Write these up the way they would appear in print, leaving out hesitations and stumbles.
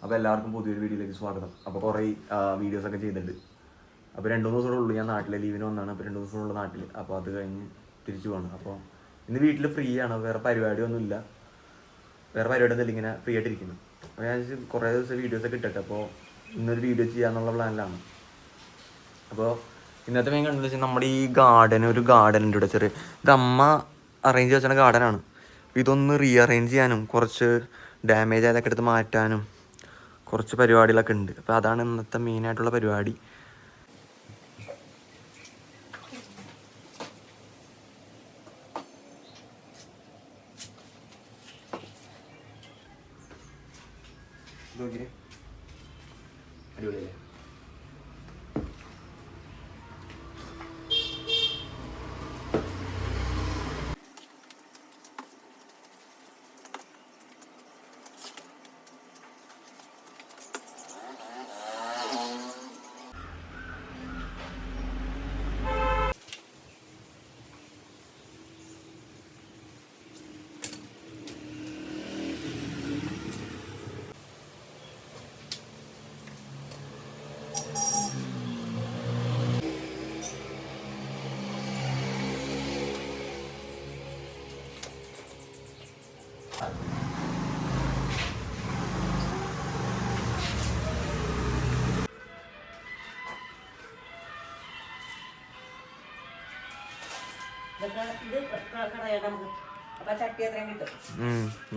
അപ്പോൾ എല്ലാവർക്കും പുതിയൊരു വീഡിയോയിലേക്ക് സ്വാഗതം. അപ്പോൾ കുറേ വീഡിയോസൊക്കെ ചെയ്തിട്ടുണ്ട്. അപ്പോൾ 2-3 ദിവസമേ ഉള്ളൂ ഞാൻ നാട്ടിലെ ലീവിന് വന്നാണ്. അപ്പോൾ 2 ദിവസമുള്ള നാട്ടിൽ. അപ്പോൾ അത് കഴിഞ്ഞ് തിരിച്ചു പോകണം. അപ്പോൾ ഇന്ന് വീട്ടിൽ ഫ്രീ ആണ്, വേറെ പരിപാടിയൊന്നുമില്ല. ഇങ്ങനെ ഫ്രീ ആയിട്ടിരിക്കുന്നു. അപ്പോൾ ഞാൻ കുറേ ദിവസം വീഡിയോസൊക്കെ ഇട്ടിട്ട് അപ്പോൾ ഇന്നൊരു വീഡിയോ ചെയ്യാമെന്നുള്ള പ്ലാനിലാണ്. അപ്പോൾ ഇന്നത്തെ മെയിൻ കണ്ടെന്ന് വെച്ചാൽ നമ്മുടെ ഈ ഒരു ഗാർഡനുണ്ട് ഇവിടെ ചെറിയ. ഇത് അമ്മ അറേഞ്ച് വെച്ച ഗാർഡനാണ്. ഇതൊന്ന് റീഅറേഞ്ച് ചെയ്യാനും കുറച്ച് ഡാമേജ് ആയതൊക്കെ എടുത്ത് മാറ്റാനും കുറച്ച് പരിപാടികളൊക്കെ ഉണ്ട്. അപ്പോൾ അതാണ് ഇന്നത്തെ മെയിനായിട്ടുള്ള പരിപാടി. അടിപൊളിയല്ലേ?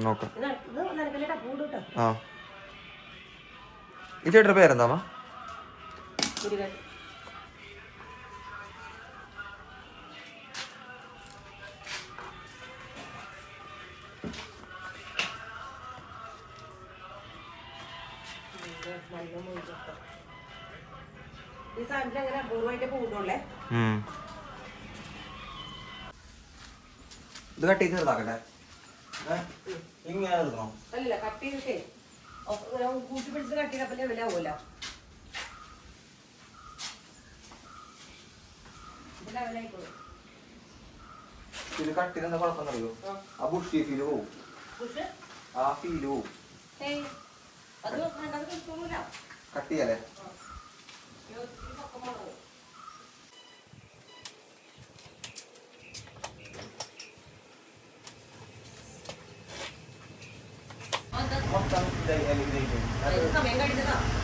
നോക്കാം. ഈ ചേട്ടൻ്റെ പേരെന്താ? ഈ സാധനത്തിൽ അങ്ങനെ അപൂർവമായിട്ട് പൂണ്ടുള്ളേ. ഇത് കട്ട് ചെയ്ത് ചെറുതാക്കട്ടെ. ഇങ്ങനെ എടുക്കണോ? അല്ലല്ല, കട്ട് ചെയ്തിട്ടേ കൂട്ടി പിടിച്ച് കട്ട് ചെയ്തപ്പോ ലെവലാവൂല. ഇത് കട്ട് ചെയ്ത് എന്താ കുഴപ്പം അറിയോ? ആ ബുഷി ഫീല് പോവും. ആ ഫീല് പോവും. കട്ട് ചെയ്യാലേ?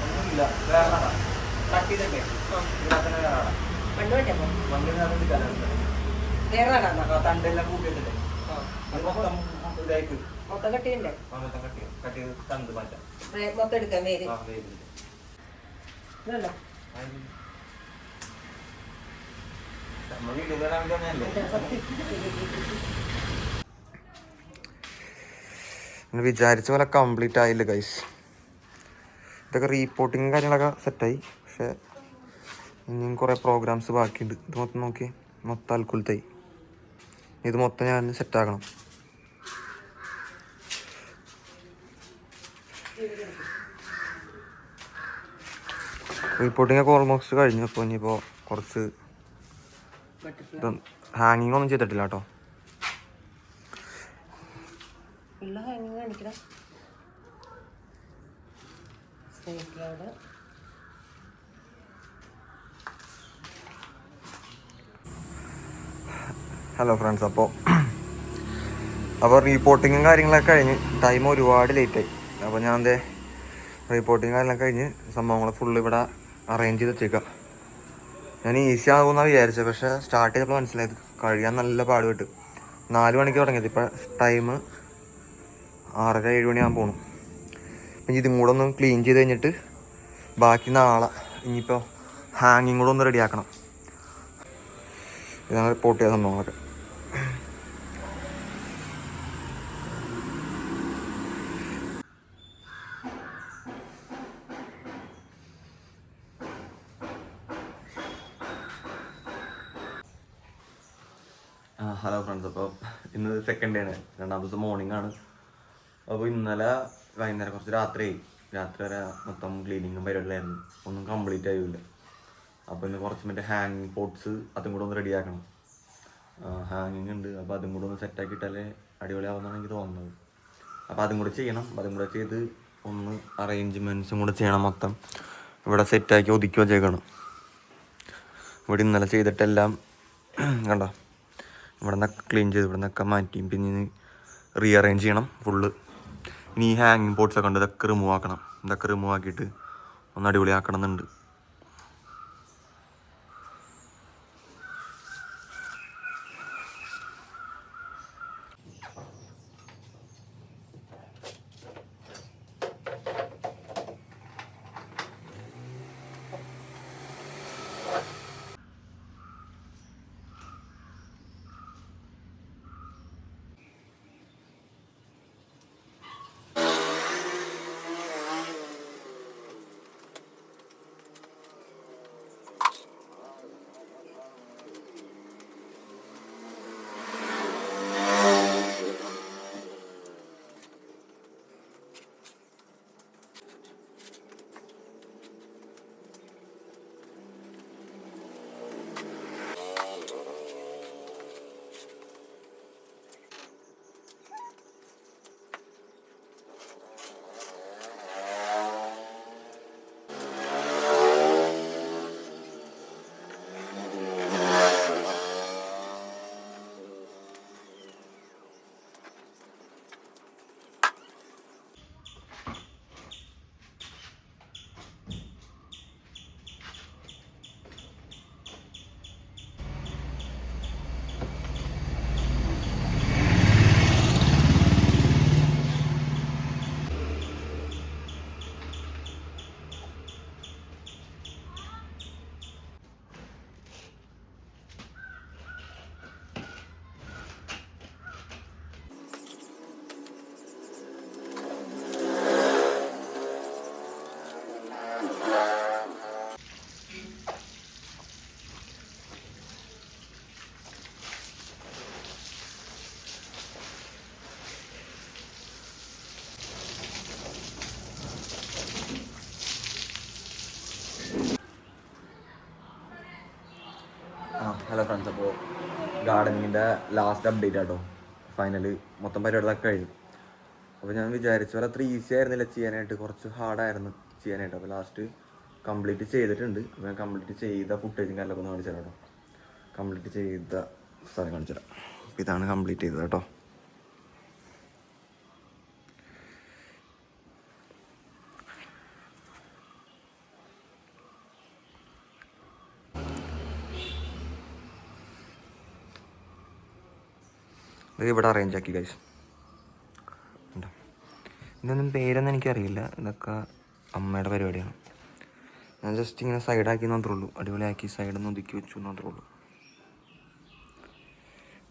ഒന്നുമില്ല, വേറെ കട്ട് ചെയ്തിട്ടേ തണ്ടെല്ലാം കൂട്ടി വെച്ചിട്ടേ മൊത്തം ഇതായിട്ട് മൊത്തം കട്ട് ചെയ്യണ്ടേ? കട്ട് ചെയ്ത് തണ്ട് മാറ്റാം. മൊത്തം എടുക്കാം. വേര് ഇതല്ലോ വിചാരിച്ച പോലെ കംപ്ലീറ്റ് ആയില്ല ഗൈസ്. ഇതൊക്കെ റീപോർട്ടിങ്ങും കാര്യങ്ങളൊക്കെ സെറ്റായി. പക്ഷെ ഇനിയും കുറേ പ്രോഗ്രാംസ് ബാക്കിയുണ്ട്. ഇത് മൊത്തം നോക്കി, മൊത്തം അൽക്കുലത്തായി. ഇത് മൊത്തം ഞാൻ സെറ്റാക്കണം. റീപോർട്ടിംഗ് ഒക്കെ ഓൾമോസ്റ്റ് കഴിഞ്ഞു. അപ്പോൾ ഇനിയിപ്പോൾ കുറച്ച് ഹാങ്ങിങ് ഒന്നും ചെയ്തിട്ടില്ല കേട്ടോ. ഹലോ ഫ്രണ്ട്സ്, അപ്പോൾ റീപോർട്ടിങ്ങും കാര്യങ്ങളൊക്കെ കഴിഞ്ഞ് ടൈം ഒരുപാട് ലേറ്റായി. അപ്പോൾ ഞാൻ എൻ്റെ റീപോർട്ടിങ് കാര്യങ്ങളൊക്കെ കഴിഞ്ഞ് സംഭവങ്ങൾ ഫുള്ള് ഇവിടെ അറേഞ്ച് ചെയ്ത് വെച്ചേക്കാം. ഞാൻ ഈസി ആകുമെന്നാണ് വിചാരിച്ചത്. പക്ഷേ സ്റ്റാർട്ട് ചെയ്തപ്പോൾ മനസ്സിലായത് കഴിയാൻ നല്ല പാടുപെട്ട്. 4 മണിക്ക് തുടങ്ങിയത്. ഇപ്പോൾ ടൈം 6:30-7 മണിയാകുമ്പോൾ പോകണം. അപ്പം ഇതും കൂടെ ഒന്ന് ക്ലീൻ ചെയ്ത് കഴിഞ്ഞിട്ട് ബാക്കി നാളെ ഇനിയിപ്പോൾ ഹാങ്ങിങ് കൂടെ ഒന്ന് റെഡിയാക്കണം. ഇതാണ് റിപ്പോർട്ട് ചെയ്ത സംഭവങ്ങളൊക്കെ. ഹലോ ഫ്രണ്ട്സ്, അപ്പോൾ ഇന്ന് സെക്കൻഡ് ഡേ ആണ്, 2ാം ദിവസം മോർണിംഗ് ആണ്. അപ്പോൾ ഇന്നലെ വൈകുന്നേരം കുറച്ച് രാത്രി വരെ മൊത്തം ക്ലീനിങ്ങും പരിപാടിയിലായിരുന്നു. ഒന്നും കംപ്ലീറ്റ് ആയില്ല. അപ്പോൾ ഇന്ന് കുറച്ച് മറ്റേ ഹാങ്ങിങ് പോട്ട്സ് അതും കൂടെ ഒന്ന് റെഡിയാക്കണം. ഹാങ്ങിങ് ഉണ്ട്. അപ്പോൾ അതും കൂടെ ഒന്ന് സെറ്റാക്കിയിട്ടാലേ അടിപൊളിയാവുമെന്നാണ് എനിക്ക് തോന്നുന്നത്. അപ്പോൾ അതും കൂടെ ചെയ്യണം. അതും കൂടെ ചെയ്ത് ഒന്ന് അറേഞ്ച്മെൻറ്റ്സും കൂടെ ചെയ്യണം. മൊത്തം ഇവിടെ സെറ്റാക്കി ഒതുക്കി വച്ചേക്കണം. ഇവിടെ ഇന്നലെ ചെയ്തിട്ടെല്ലാം കണ്ടോ, ഇവിടെ നിന്നൊക്കെ ക്ലീൻ ചെയ്ത് ഇവിടെ നിന്നൊക്കെ മാറ്റി. പിന്നെ റീ അറേഞ്ച് ചെയ്യണം ഫുള്ള്. ഇനി ഈ ഹാങ്ങിങ് പോട്ട്സൊക്കെ ഉണ്ട്, ഇതൊക്കെ റിമൂവ് ആക്കണം. ഇതൊക്കെ റിമൂവ് ആക്കിയിട്ട് ഒന്ന് അടിപൊളിയാക്കണം എന്നുണ്ട്. ഹലോ ഫ്രണ്ട്സ്, അപ്പോൾ ഗാർഡനിങ്ങിൻ്റെ ലാസ്റ്റ് അപ്ഡേറ്റ് ആട്ടോ. ഫൈനൽ മൊത്തം പരിപാടികളൊക്കെ കഴിഞ്ഞു. അപ്പോൾ ഞാൻ വിചാരിച്ച പോലെ അത്ര ഈസി ആയിരുന്നില്ല ചെയ്യാനായിട്ട്, കുറച്ച് ഹാർഡായിരുന്നു ചെയ്യാനായിട്ട്. അപ്പോൾ ലാസ്റ്റ് കംപ്ലീറ്റ് ചെയ്തിട്ടുണ്ട്. അപ്പോൾ ഞാൻ കംപ്ലീറ്റ് ചെയ്ത ഫുട്ടേജും കാര്യമൊക്കെ ഒന്ന് കാണിച്ചു തരാം കേട്ടോ. കംപ്ലീറ്റ് ചെയ്ത സ്ഥലം കാണിച്ചു തരാം. അപ്പോൾ ഇതാണ് കംപ്ലീറ്റ് ചെയ്തത് കേട്ടോ. ഇത് ഇവിടെ അറേഞ്ച് ആക്കി ഗൈസ്. ഉണ്ടോ, ഇതൊന്നും പേരൊന്നും എനിക്കറിയില്ല. ഇതൊക്കെ അമ്മയുടെ പരിപാടിയാണ്. ഞാൻ ജസ്റ്റ് ഇങ്ങനെ സൈഡാക്കി മാത്രമേ ഉള്ളൂ. അടിപൊളിയാക്കി സൈഡിൽ നിന്ന് ഒതുക്കി വെച്ചു മാത്രമേ ഉള്ളൂ.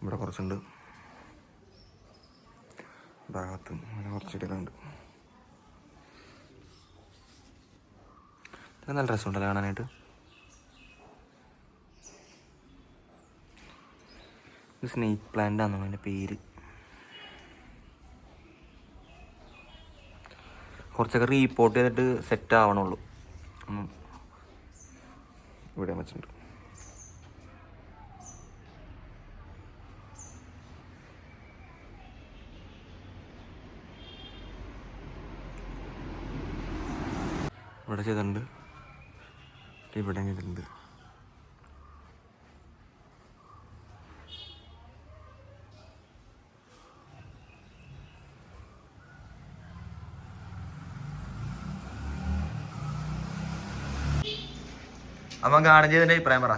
ഇവിടെ കുറച്ചുണ്ട്, ഭാഗത്തും അങ്ങനെ കുറച്ച് ചെടികളുണ്ട്. ഇതൊക്കെ നല്ല രസമുണ്ടല്ലോ കാണാനായിട്ട്. സ്നേക്ക് പ്ലാന്റ് ആണെന്നോ അതിൻ്റെ പേര്. കുറച്ചൊക്കെ റീപോർട്ട് ചെയ്തിട്ട് സെറ്റ് ആവണുള്ളൂ. ഇവിടെ വെച്ചിട്ടുണ്ട്. ഇവിടെ ചെയ്തിട്ടുണ്ട്, ഇവിടെ ചെയ്തിട്ടുണ്ട്. അമ്മ ഗാർഡൻ ചെയ്തതിന്റെ അഭിപ്രായം പറ.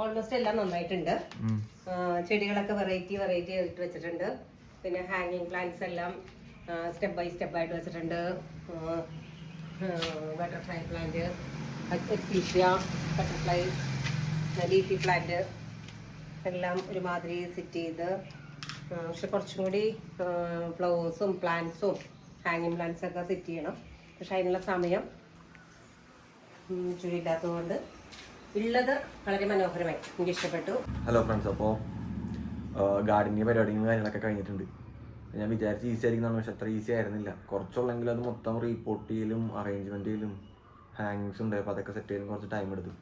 ഓൾമോസ്റ്റ് എല്ലാം നന്നായിട്ടുണ്ട്. ചെടികളൊക്കെ വെറൈറ്റി ആയിട്ട് വെച്ചിട്ടുണ്ട്. പിന്നെ ഹാങ്ങിങ് പ്ലാന്റ്സ് എല്ലാം സ്റ്റെപ്പ് ബൈ സ്റ്റെപ്പ് ആയിട്ട് വെച്ചിട്ടുണ്ട്. Butterfly plant, ecclesia, butterfly, leafy plant എല്ലാം ഒരുമാതിരി സെറ്റ് ചെയ്ത്. പക്ഷെ കുറച്ചും കൂടി ഫ്ലവേഴ്സും പ്ലാന്റ്സും ഹാങ്ങിങ് പ്ലാന്റ്സ് ഒക്കെ സെറ്റ് ചെയ്യണം. പക്ഷെ അതിനുള്ള സമയം ചുഴിയില്ലാത്തതുകൊണ്ട് ഉള്ളത് വളരെ മനോഹരമായി എനിക്ക് ഇഷ്ടപ്പെട്ടു. ഹലോ ഫ്രണ്ട്സ്, അപ്പോൾ ഗാർഡനിങ് പരിപാടിയും കാര്യങ്ങളൊക്കെ കഴിഞ്ഞിട്ടുണ്ട്. ഞാൻ വിചാരിച്ച് ഈസി ആയിരിക്കുന്നതാണ്, പക്ഷെ അത്ര ഈസി ആയിരുന്നില്ല. കുറച്ചുള്ളെങ്കിലും അത് മൊത്തം റീപോർട്ട് ചെയ്യലും അറേഞ്ച്മെൻറ്റ് ചെയ്യലും ഹാങ്ങിങ്സ് ഉണ്ട്. അപ്പോൾ അതൊക്കെ സെറ്റ് ചെയ്യാനും കുറച്ച് ടൈം എടുത്തു.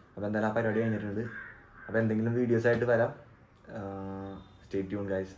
അപ്പോൾ എന്തായാലും ആ പരിപാടി കഴിഞ്ഞിട്ടുണ്ട്. അപ്പോൾ എന്തെങ്കിലും വീഡിയോസ് ആയിട്ട് വരാം. Stay tune guys.